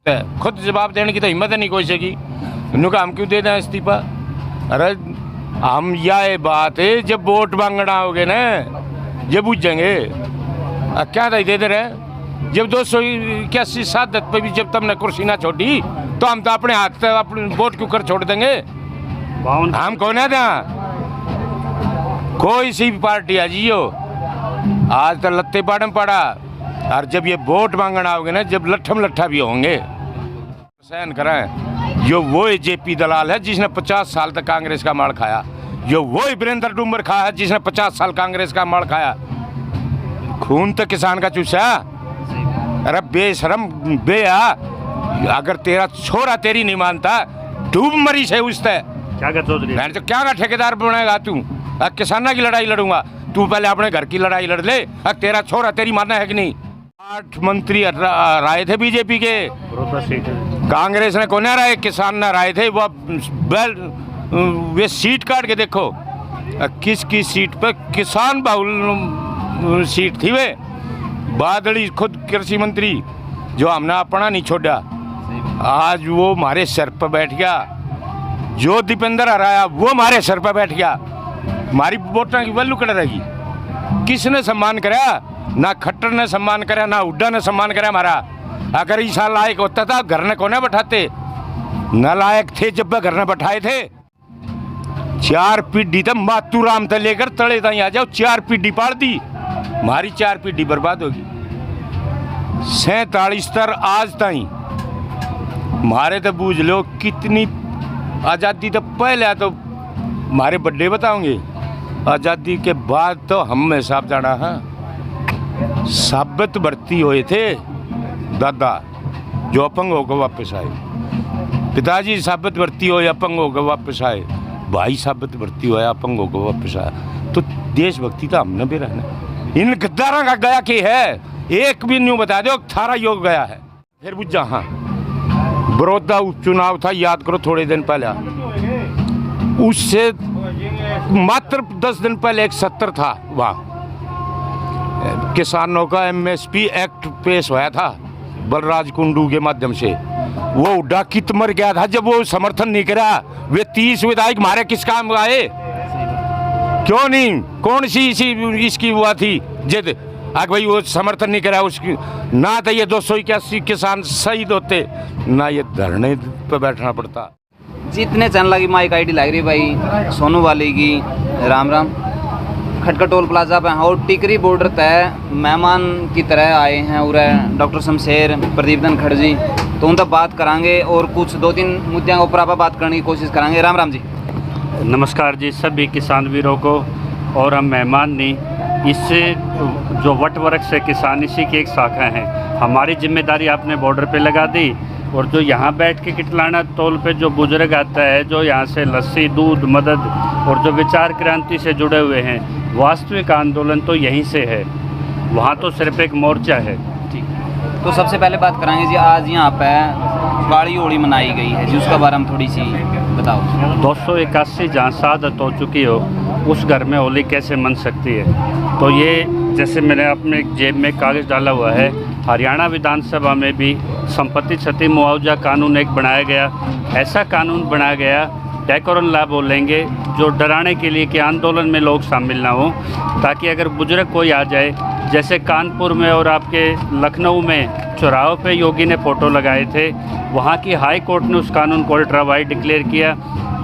खुद जवाब देने की तो हिम्मत नहीं कोई सकी। उन्होंने हम क्यों दे दें इस्तीफा? अरे हम यह बात है जब वोट मांगना होगे ना जब पूछेंगे क्या दे दे रहे। जब 281 सादत पे भी जब तुमने कुर्सी ना छोड़ी तो हम तो अपने हाथ से अपने वोट क्यों कर छोड़ देंगे? हम कौन है था? कोई सी भी पार्टी आ जियो आज तो लत्ते पाड़म पड़ा। और जब ये वोट मांगना होगे ना जब लट्ठम लट्ठा भी होंगे सहन करें। जो वो जेपी दलाल है जिसने 50 साल तक कांग्रेस का मार खाया, जो वो वीरेंद्र डूमर खा है जिसने 50 साल कांग्रेस का मार खाया। खून तो किसान का चूसा। अरे बेशरम बेया, अगर तेरा छोरा तेरी नहीं मानता डूब मरी से उससे क्या कर चौधरी मैं तो क्या का ठेकेदार बनाएगा तू? किसाना की लड़ाई लड़ूंगा, तू पहले अपने घर की लड़ाई लड़ ले। तेरा छोरा तेरी मानना है कि नहीं? 8 मंत्री राय थे बीजेपी के, कांग्रेस ने कौन राय? किसान ने राय थे। वो वे सीट काट के देखो किसकी सीट पे किसान बहुल सीट थी। वे बादली खुद कृषि मंत्री जो हमने अपना नहीं छोड़ा, आज वो हमारे सर पर बैठ गया। जो दीपेंद्र हराया वो हमारे सर पर बैठ गया। हमारी वोटों की वैल्यू कट रहेगी। किसने सम्मान कराया? ना खट्टर ने सम्मान कराया, ना हुड्डा ने सम्मान कराया हमारा। अगर ईसा लायक होता था घर ने कोने बैठाते? न लायक थे जब घर ने बैठाए थे। 4 पीढ़ी तक मातूराम से लेकर तले तक आ जाओ, 4 पीढ़ी पाड़ दी। हमारी 4 पीढ़ी बर्बाद होगी। 47 तर आज तई हमारे तो बूझ लो कितनी आज़ादी। तो पहले तो हमारे बड्डे बताओगे, आज़ादी के बाद तो हम में साहब जाना है। साबित भर्ती हुए थे दादा जो अपंग होकर वापस आए, पिताजी साबित भर्ती हुए अपंग होकर वापस आए, भाई साबित भर्ती हुआ अपंग होकर वापस आया। तो देशभक्ति तो हमने भी रहना। इन गद्दारों का गया कि है एक भी न्यू बता दो थारा योग गया है। फिर बुझ हाँ बड़ौदा उपचुनाव था, याद करो थोड़े दिन पहले, उससे मात्र 10 दिन पहले एक 70 था वहाँ किसानों का MSP एक्ट पेश हुआ था बलराज कुंडू के माध्यम से। वो उड्डा कित मर गया था जब वो समर्थन नहीं करा। वे 30 विधायक मारे किस काम आए? क्यों नहीं? कौन सी इसकी हुआ थी जिद? आग भाई वो समर्थन नहीं करा उसकी, ना तो ये 281 किसान शहीद होते, ना ये धरने पे बैठना पड़ता। जितने चैनल की माइक आईडी लग रही भाई सोनू वाली की राम राम खटका टोल प्लाजा पे और टिकरी बॉर्डर तय मेहमान की तरह आए हैं और डॉक्टर शमशेर प्रदीप धनखड़ जी। तो उनसे बात करांगे और कुछ 2-3 मुद्दों के ऊपर आप बात करने की कोशिश करांगे। राम राम जी। नमस्कार जी सभी किसान वीरों को। और हम मेहमान नहीं, इससे जो वट वृक्ष से किसान इसी की एक शाखा है। हमारी जिम्मेदारी आपने बॉर्डर पे लगा दी। और जो यहाँ बैठ के किटलाना टोल पे जो बुजुर्ग आता है, जो यहाँ से लस्सी दूध मदद और जो विचार क्रांति से जुड़े हुए हैं, वास्तविक आंदोलन तो यहीं से है, वहाँ तो सिर्फ एक मोर्चा है। ठीक, तो सबसे पहले बात करांगे जी, आज यहाँ पे गाड़ी होली मनाई गई है जी, उसका बारे में थोड़ी सी बताओ। 281 जहाँ शहादत हो चुकी हो उस घर में होली कैसे मन सकती है? तो ये जैसे मैंने अपने जेब में कागज़ डाला हुआ है, हरियाणा विधानसभा में भी संपत्ति क्षति मुआवजा कानून एक बनाया गया। ऐसा कानून बनाया गया डेकोरन लॉ बोलेंगे, जो डराने के लिए कि आंदोलन में लोग शामिल ना हो, ताकि अगर बुजुर्ग कोई आ जाए, जैसे कानपुर में और आपके लखनऊ में चौराहों पे योगी ने फ़ोटो लगाए थे, वहाँ की हाई कोर्ट ने उस कानून को अल्ट्रा वाइड डिक्लेयर किया।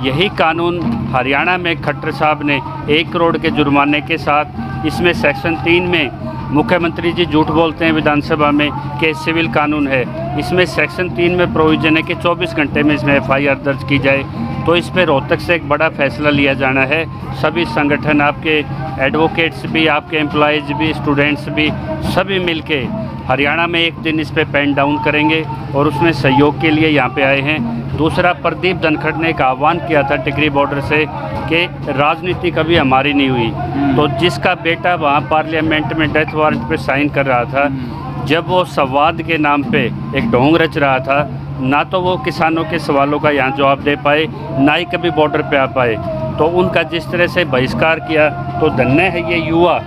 यही कानून हरियाणा में खट्टर साहब ने 1 करोड़ के जुर्माने के साथ, इसमें सेक्शन 3 में मुख्यमंत्री जी झूठ बोलते हैं विधानसभा में कि सिविल कानून है, इसमें सेक्शन 3 में प्रोविजन है कि 24 घंटे में इसमें FIR दर्ज की जाए। तो इस पर रोहतक से एक बड़ा फैसला लिया जाना है। सभी संगठन, आपके एडवोकेट्स भी, आपके एम्प्लॉयज़ भी, स्टूडेंट्स भी, सभी मिलके हरियाणा में एक दिन इस पर पेन डाउन करेंगे और उसमें सहयोग के लिए यहाँ पे आए हैं। दूसरा, प्रदीप धनखड़ ने एक आह्वान किया था टिकरी बॉर्डर से कि राजनीति कभी हमारी नहीं हुई। तो जिसका बेटा वहाँ पार्लियामेंट में डेथ वारंट पे साइन कर रहा था, जब वो संवाद के नाम पे एक ढोंग रच रहा था, ना तो वो किसानों के सवालों का यहाँ जवाब दे पाए, ना ही कभी बॉर्डर पे आ पाए। तो उनका जिस तरह से बहिष्कार किया, तो धन्य है ये युवा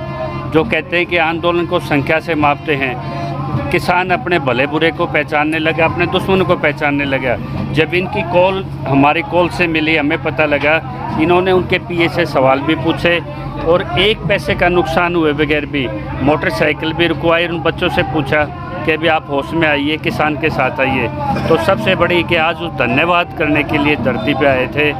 जो कहते हैं कि आंदोलन को संख्या से मापते हैं। किसान अपने भले बुरे को पहचानने लगा, अपने दुश्मन को पहचानने लगा। जब इनकी कॉल हमारी कॉल से मिली, हमें पता लगा, इन्होंने उनके पीए से सवाल भी पूछे और एक पैसे का नुकसान हुए बगैर भी मोटरसाइकिल भी रुकवाई। उन बच्चों से पूछा कि अभी आप होश में आइए, किसान के साथ आइए। तो सबसे बड़ी कि आज उस धन्यवाद करने के लिए धरती पे आए थे।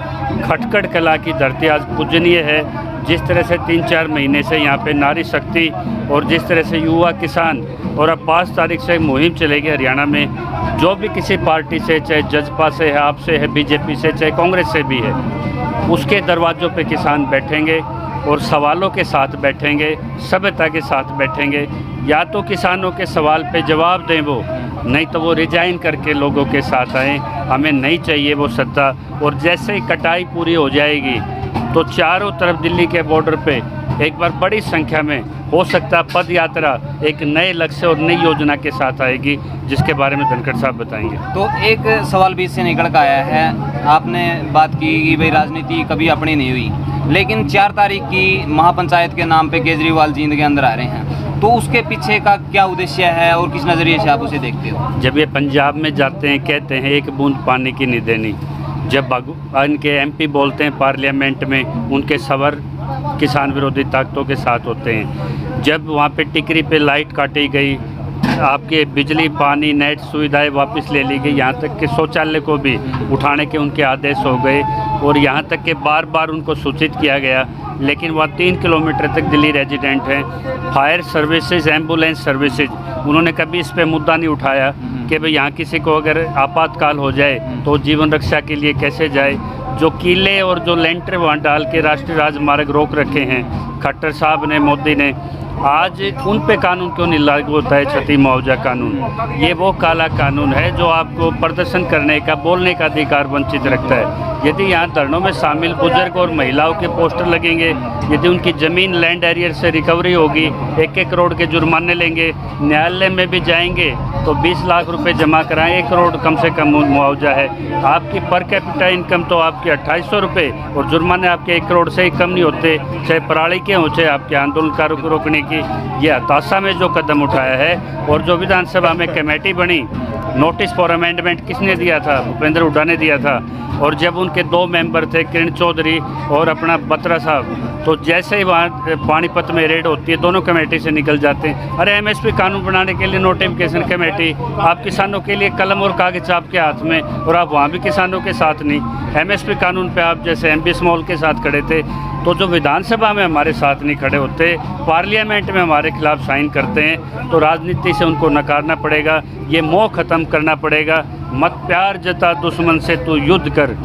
खटकड़ कला की धरती आज पूजनीय है। जिस तरह से 3-4 महीने से यहाँ पे नारी शक्ति और जिस तरह से युवा किसान, और अब 5 तारीख से मुहिम चलेगी हरियाणा में, जो भी किसी पार्टी से, चाहे जजपा से है, आपसे है, बीजेपी से, चाहे कांग्रेस से भी है, उसके दरवाज़ों पे किसान बैठेंगे और सवालों के साथ बैठेंगे, सभ्यता के साथ बैठेंगे। या तो किसानों के सवाल पे जवाब दें वो, नहीं तो वो रिजाइन करके लोगों के साथ आएँ। हमें नहीं चाहिए वो सत्ता। और जैसे ही कटाई पूरी हो जाएगी तो चारों तरफ दिल्ली के बॉर्डर पे एक बार बड़ी संख्या में हो सकता है पद यात्रा एक नए लक्ष्य और नई योजना के साथ आएगी, जिसके बारे में धनखड़ साहब बताएंगे। तो एक सवाल बीच से निकल कर आया है, आपने बात की कि भाई राजनीति कभी अपनी नहीं हुई, लेकिन 4 तारीख की महापंचायत के नाम पे केजरीवाल जींद के अंदर आ रहे हैं, तो उसके पीछे का क्या उद्देश्य है और किस नज़रिए से आप उसे देखते हो? जब ये पंजाब में जाते हैं, कहते हैं एक बूंद पानी की नहीं देनी। जब इनके एमपी बोलते हैं पार्लियामेंट में, उनके सवर किसान विरोधी ताकतों के साथ होते हैं। जब वहाँ पे टिकरी पे लाइट काटी गई, आपके बिजली पानी नेट सुविधाएं वापस ले ली गई, यहाँ तक कि शौचालय को भी उठाने के उनके आदेश हो गए और यहाँ तक कि बार बार उनको सूचित किया गया, लेकिन वह 3 किलोमीटर तक दिल्ली रेजिडेंट हैं। फायर सर्विसेज, एम्बुलेंस सर्विसेज, उन्होंने कभी इस पे मुद्दा नहीं उठाया कि भाई यहाँ किसी को अगर आपातकाल हो जाए तो जीवन रक्षा के लिए कैसे जाए। जो किले और जो लेंटर वहाँ डाल के राष्ट्रीय राजमार्ग रोक रखे हैं खट्टर साहब ने, मोदी ने, आज उन पे कानून क्यों नहीं लागू होता है? क्षति मुआवजा कानून, ये वो काला कानून है जो आपको प्रदर्शन करने का, बोलने का अधिकार वंचित रखता है। यदि यहाँ धरनों में शामिल बुजुर्ग और महिलाओं के पोस्टर लगेंगे, यदि उनकी ज़मीन लैंड एरियर से रिकवरी होगी, 1-1 करोड़ के जुर्माने लेंगे, न्यायालय में भी जाएंगे तो 20 लाख रुपए जमा कराएं, 1 करोड़ कम से कम मुआवजा है। आपकी पर कैपिटा इनकम तो आपकी 2800 रुपये और जुर्माने आपके 1 करोड़ से ही कम नहीं होते, चाहे पराली के हों, चाहे आपके आंदोलनकारों को रोकने की। ये हताशा में जो कदम उठाया है और जो विधानसभा में कमेटी बनी, नोटिस फॉर अमेंडमेंट किसने दिया था? भूपेंद्र हुड्डा ने दिया था। और जब उनके 2 मेंबर थे, किरण चौधरी और अपना बत्रा साहब, तो जैसे ही वहाँ पानीपत में रेड होती है, दोनों कमेटी से निकल जाते हैं। अरे एमएसपी कानून बनाने के लिए नोटिफिकेशन कमेटी, आप किसानों के लिए कलम और कागज आपके हाथ में, और आप वहाँ भी किसानों के साथ नहीं। एमएसपी कानून पे आप जैसे एमपी स्मॉल के साथ खड़े थे, तो जो विधानसभा में हमारे साथ नहीं खड़े होते, पार्लियामेंट में हमारे खिलाफ साइन करते हैं, तो राजनीति से उनको नकारना पड़ेगा। ये मोह ख़त्म करना पड़ेगा। मत प्यार जता दुश्मन से तू युद्ध कर,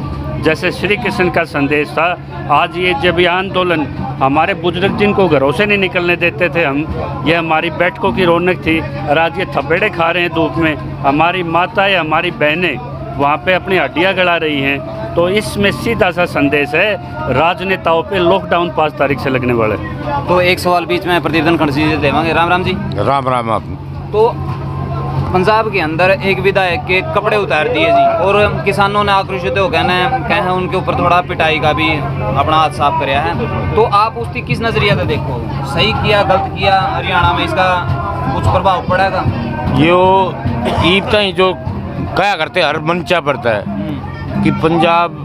जैसे श्री कृष्ण का संदेश था। आज ये जब ये आंदोलन, हमारे बुजुर्ग जिनको घरों से नहीं निकलने देते थे हम, ये हमारी बैठकों की रौनक थी, और आज ये थपेड़े खा रहे हैं धूप में। हमारी माताएं, हमारी बहनें वहाँ पे अपनी हड्डियाँ गड़ा रही हैं। तो इसमें सीधा सा संदेश है राजनेताओं पे, लॉकडाउन 5 तारीख से लगने वाला है। तो एक सवाल बीच में प्रदीप धनखड़ जी से देवांगे। राम राम जी। राम राम। आप तो पंजाब के अंदर एक विधायक के कपड़े उतार दिए जी, और किसानों ने आक्रोशित हो कहे उनके ऊपर थोड़ा पिटाई का भी अपना हाथ साफ कराया है, तो आप उसकी किस नज़रिए से देखो? सही किया, गलत किया? हरियाणा में इसका कुछ प्रभाव पड़ेगा? यो ईब तई जो क्या करते हर मंचा पड़ता है कि पंजाब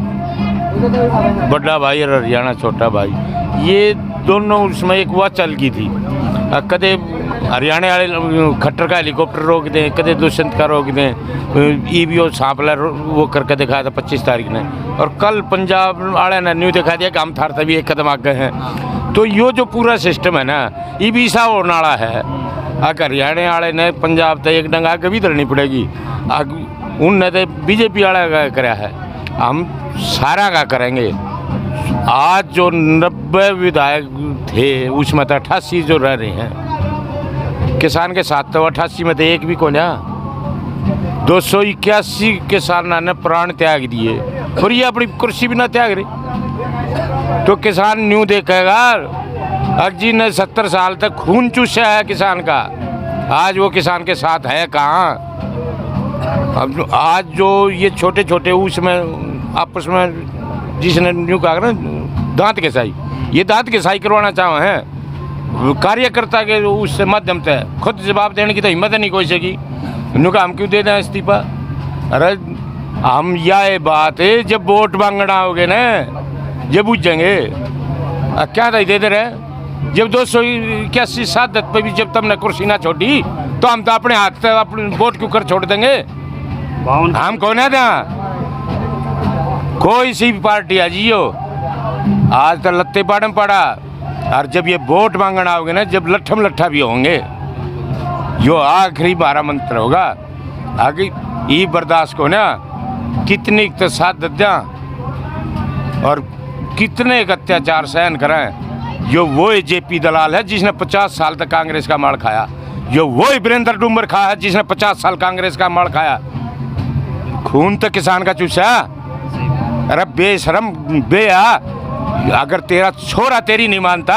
बड़ा भाई और हरियाणा छोटा भाई, ये दोनों उसमें एक वह चल गई थी। कदे हरियाणा वाले खट्टर का हेलीकॉप्टर रोक दें, कदे दुष्यंत का रोक दें, ईवीओ सांपला वो करके दिखाया था 25 तारीख ने, और कल पंजाब वाले ने न्यू दिखा दिया कि हम थार तभी एक कदम आगे हैं। तो यो जो पूरा सिस्टम है ना, ये भी सा होने वाला है। अगर हरियाणा वाले ने पंजाब तक एक डंगा आगे भी धरनी पड़ेगी, उनने तो बीजेपी वाला का कराया है, हम सारा का करेंगे। आज जो 90 विधायक थे उसमें तो 88 जो रह रहे हैं किसान के साथ, तो 88 में तो एक भी कौन है। 281 किसानों ने प्राण त्याग दिए और ये अपनी कुर्सी भी ना त्याग रही। तो किसान न्यू देखेगा, अजी ने 70 साल तक खून चूसा है किसान का, आज वो किसान के साथ है कहाँ? अब आज जो ये छोटे छोटे उसमें आपस में जिसने न्यू कहा ना दांत घिसाई, ये दांत घिसाई करवाना चाहे हैं। कार्यकर्ता के उससे माध्यम से खुद जवाब देने की तो हिम्मत नहीं कोई सकी। उन्होंने कहा हम क्यों दे दें इस्तीफा। अरे हम यह बात है जब वोट मांगना होगे ना जब बुझेंगे क्या दे दे रहे। जब 281 सादत पे भी जब तुमने कुर्सी ना छोड़ी तो हम तो अपने हाथ से अपने वोट क्यों कर छोड़ देंगे। हम कौन है था कोई सी भी पार्टी आ जियो आज तो लत्ते पाड़म पड़ा। और जब ये वोट मांगना होगे ना जब लट्ठम लट्ठा भी होंगे यो आखिरी 12 मंत्र होगा। आगे ये बर्दाश्त को ना कितनी सादत और कितने अत्याचार सहन कराएं। जो वो जेपी दलाल है जिसने 50 साल तक कांग्रेस का मार खाया। जो वो वीरेंद्र डूमर खा है जिसने 50 साल कांग्रेस का मार खाया। खून तो किसान का चूसा। अरे बेशरम बेया अगर तेरा छोरा तेरी नहीं मानता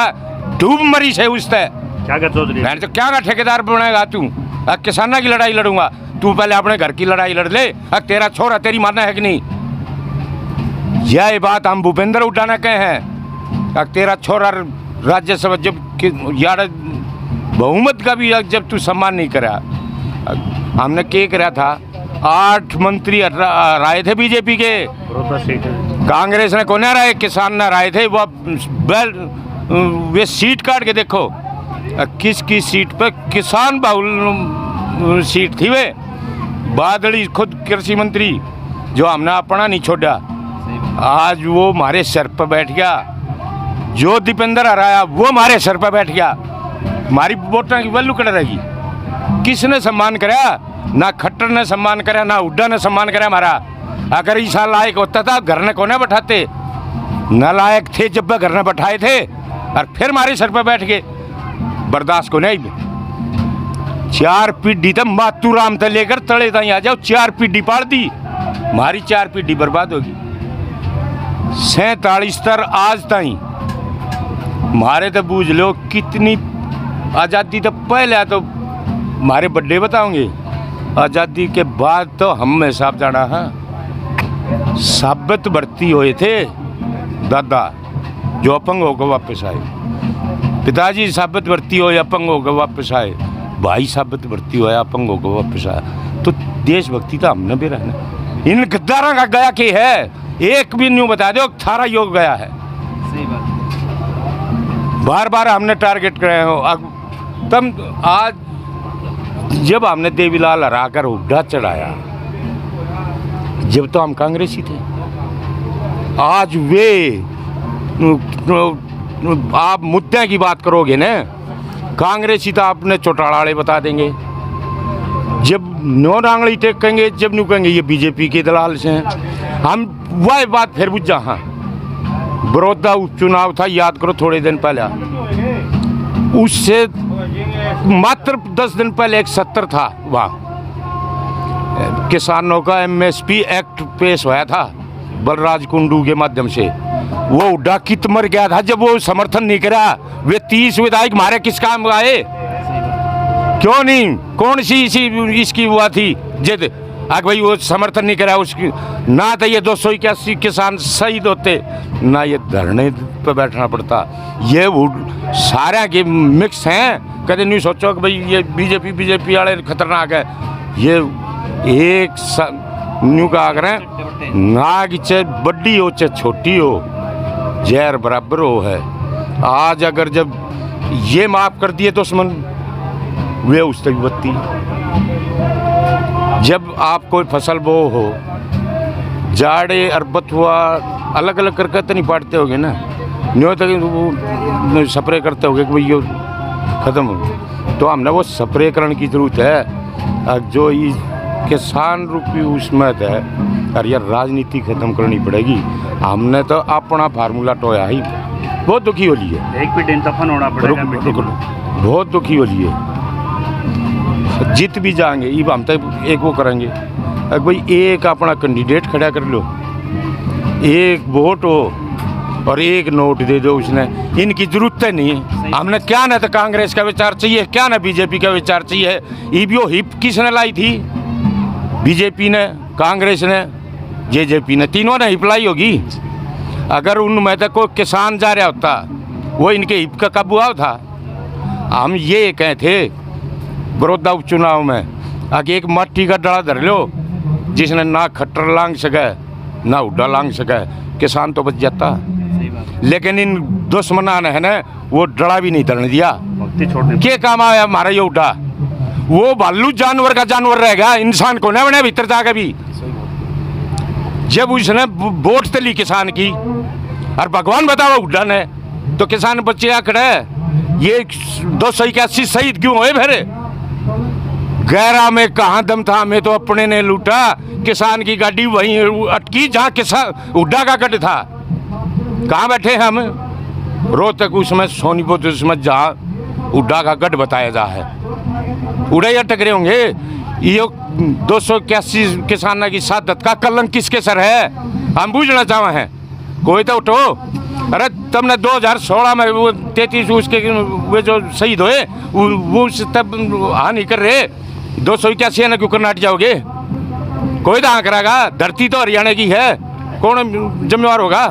डूब मरी से उससे क्या कर चौधरी मैंने तो क्या का ठेकेदार बनाएगा तू। किसाना की लड़ाई लड़ूंगा तू पहले अपने घर की लड़ाई लड़ ले। तेरा छोरा तेरी मानना है कि नहीं। यह बात हम भूपेंद्र उठाना कहे हैं। तेरा छोरा राज्यसभा जब यार बहुमत का भी जब तू सम्मान नहीं करा। हमने क्या करा था 8 मंत्री राय थे बीजेपी के। कांग्रेस ने कौन राय किसान ने राय थे। वो वे सीट काट के देखो किस सीट पर किसान बाहुल सीट थी। वे बादली खुद कृषि मंत्री जो हमने अपना नहीं छोड़ा आज वो हमारे सर पर बैठ गया। जो दीपेंद्र हराया वो हमारे सर पर बैठ गया। हमारी वोटों की वैल्यू कट रहेगी। किसने सम्मान कराया ना खट्टर ने सम्मान कराया ना हुड्डा ने सम्मान कराया हमारा। अगर ईसा लायक होता था घर ने कोने बैठाते नालायक थे जब घर ने बैठाए थे और फिर हमारे सर पर बैठ गए। बर्दाश्त को नहीं। 4 पीढ़ी तक मातूराम से लेकर तले तक आ जाओ 4 पीढ़ी पाड़ दी हमारी 4 पीढ़ी बर्बाद होगी। 47 तर आज तक हमारे तो बूझ लो कितनी आज़ादी तो पहले तो हमारे बड्डे बताओगे। आज़ादी के बाद तो हम में साहब जाना है साबित भर्ती हुए थे दादा जो अपंग होकर वापस आए। पिताजी साबित भर्ती हो अपंग होकर वापस आए। भाई साबित भर्ती हुआ अपंग होकर वापस आया। तो देशभक्ति तो हमने भी रहना। इन गद्दारों का गया कि है एक भी न्यू बता दो थारा योग गया है। सही बात। बार बार हमने टारगेट करे हो। तब आज जब हमने देवीलाल हरा कर हुड्डा चढ़ाया जब तो हम कांग्रेसी थे। आज वे आप मुद्दे की बात करोगे ना कांग्रेसी तो आपने चौटाड़ाड़े बता देंगे। जब नो आंगली टेकेंगे जब न्यू कहेंगे ये बीजेपी के दलाल से हैं। हम वह बात फिर बुझ जा। हाँ बड़ौदा उपचुनाव था याद करो थोड़े दिन पहले उससे मात्र 10 दिन पहले एक 70 था वहाँ किसानों का MSP एक्ट पेश हुआ था बलराज कुंडू के माध्यम से। वो उड्डा कित मर गया था जब वो समर्थन नहीं करा। वे 30 विधायक मारे किस काम आए क्यों नहीं। कौन सी इसकी हुआ थी जिद आग भाई वो समर्थन नहीं करा उसकी ना तो ये 281 किसान शहीद होते ना ये धरने पे बैठना पड़ता। ये सारे के मिक्स हैं। कभी नहीं सोचो कि भाई ये बीजेपी वाले खतरनाक है। ये एक न्यू का करें नाग चाहे बड़ी हो चाहे छोटी हो जहर बराबर हो है। आज अगर जब ये माफ कर दिए दुश्मन वे उस तक बत्ती। जब आप कोई फसल बो हो जाड़े और बथुआ अलग अलग करके तो नहीं पाटते होगे ना न्यू तक स्प्रे करते होगे कि भाई ये ख़त्म हो। तो हमने वो स्प्रे करने की ज़रूरत है। जो ये किसान रूपी उसमें है और यार राजनीति ख़त्म करनी पड़ेगी। हमने तो अपना फार्मूला टोया ही बहुत दुखी हो लिए। एक भी दिन दफन होना पड़ेगा। बहुत दुखी हो लिए। जीत भी जाएंगे ये हम तो एक वो करेंगे भाई एक अपना कैंडिडेट खड़ा कर लो एक वोट हो और एक नोट दे दो उसने। इनकी ज़रूरत नहीं है। हमने क्या ना तो कांग्रेस का विचार चाहिए क्या ना बीजेपी का विचार चाहिए। ईवीओ हिप किसने लाई थी बीजेपी ने कांग्रेस ने जेजेपी ने तीनों ने हिप लाई होगी। अगर उनमें तो कोई किसान जा रहा होता वो इनके हिप का काबू आओ था हम ये कहे थे बड़ौदा उपचुनाव में, आगे एक मट्टी का डला धर लो जिसने ना खट्टर लांग सके ना हुड्डा लांग सके, किसान तो बच जाता। लेकिन इन दुश्मना ने है ना वो डड़ा भी नहीं धरने दिया। भक्ति छोड़ने क्या काम आया हमारा ये हुड्डा? वो भालू जानवर का जानवर रहेगा, इंसान को न बने भीतर जाके भी। जब उसने वोट तली किसान की और भगवान बतावा हुड्डा ने, तो किसान बच्चे आकड़े ये 281 शहीद क्यों हुए फिर? गैरा में कहाँ दम था, हमें तो अपने ने लूटा। किसान की गाड़ी वहीं अटकी जहाँ किसान हुड्डा का गढ़ था। कहाँ बैठे हम? रोहतक उसमें सोनीपत उसमें जहाँ हुड्डा का गढ़ बताया जा है, उड़ैया टकरे होंगे। ये 281 किसानों की शहादत का कलंक किसके सर है? हम बूझना चाहे हैं। कोई तो उठो। अरे तुमने 2016 में वो 33 उसके वे जो शहीद हुए वो तब हाँ नहीं कर रहे, 281 ने क्यों करना हट जाओगे? कोई तो हाँ कराएगा। धरती तो हरियाणा की है, कौन जिम्मेवार होगा?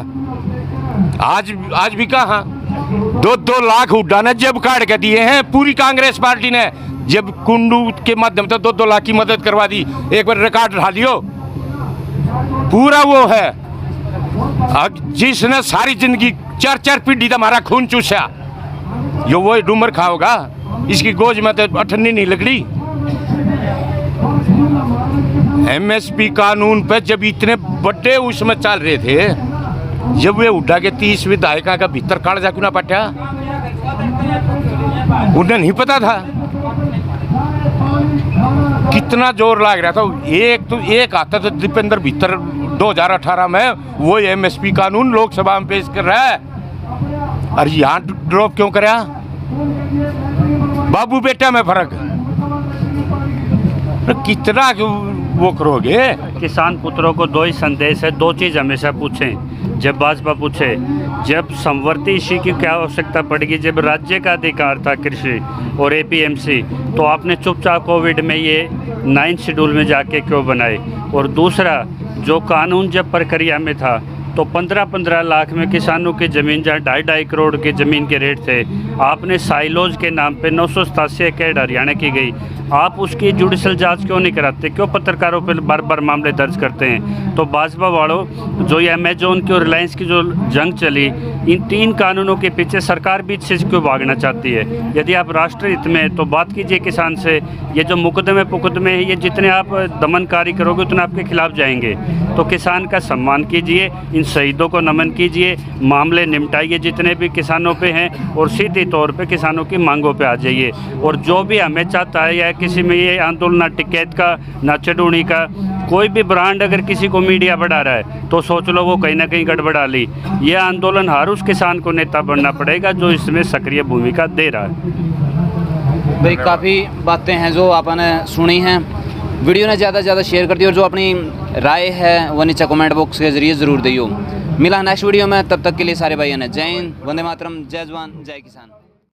आज भी कहाँ 2-2 लाख हुड्डा ने जब काट के दिए हैं। पूरी कांग्रेस पार्टी ने जब कुंडू के माध्यम से 2-2 लाख की मदद करवा दी। एक बार रिकॉर्ड उठा लियो, पूरा वो है। अब जिसने सारी जिंदगी 4-4 पीढ़ी तो हमारा खून चूसा, जो वो डूमर खाओगा, इसकी गोज में तो अठन्नी नहीं लगड़ी। एमएसपी कानून पे जब इतने बड़े उसमें चल रहे थे, जब वे हुड्डा के 30 विधायकों का भीतर काट जा क्यों ना पटा? उन्हें नहीं पता था कितना जोर लाग रहा था। एक आता तो दीपेंद्र भीतर 2018 में वो एमएसपी कानून लोकसभा में पेश कर रहा है, और यहाँ ड्रॉप क्यों कराया? बाबू बेटा में फर्क कितना वो करोगे? किसान पुत्रों को 2 ही संदेश है, 2 चीज़ हमेशा पूछें जब भाजपा पूछे। जब संवर्ती इसी की क्या आवश्यकता पड़ेगी, जब राज्य का अधिकार था कृषि और एपीएमसी, तो आपने चुपचाप कोविड में ये 9 शेड्यूल में जाके क्यों बनाए? और दूसरा, जो कानून जब प्रक्रिया में था तो 15-15 लाख में किसानों की ज़मीन, जहाँ 2.5 करोड़ के ज़मीन के रेट थे, आपने साइलोज के नाम पे 987 एकड़ हरियाणा की गई। आप उसकी जुडिशल जांच क्यों नहीं कराते? क्यों पत्रकारों पर बार बार मामले दर्ज करते हैं? तो भाजपा वालों, जो ये अमेजोन की और रिलायंस की जो जंग चली, इन 3 कानूनों के पीछे सरकार भी इससे क्यों भागना चाहती है? यदि आप राष्ट्र हित में तो बात कीजिए किसान से। ये जो मुकदमे हैं, ये जितने आप दमनकारी करोगे उतना आपके खिलाफ जाएंगे। तो किसान का सम्मान कीजिए, इन शहीदों को नमन कीजिए, मामले निपटाइए जितने भी किसानों पे हैं, और सीधे तौर पे किसानों की मांगों पे आ जाइए। और जो भी हमें चाहता है, या किसी में ये आंदोलन ना टिकैत का ना चढ़ूनी का, कोई भी ब्रांड अगर किसी को मीडिया बढ़ा रहा है तो सोच लो वो कहीं ना कहीं गड़बड़ा ली। ये आंदोलन हर उस किसान को नेता बनना पड़ेगा जो इसमें सक्रिय भूमिका दे रहा है। भाई काफ़ी बातें हैं जो आपने सुनी हैं, वीडियो ने ज़्यादा से ज़्यादा शेयर कर दी, और जो अपनी राय है वो नीचे कमेंट बॉक्स के जरिए ज़रूर दियो। मिला नेक्स्ट वीडियो में, तब तक के लिए सारे भाइयों ने जय हिंद, वंदे मातरम, जय जवान जय किसान।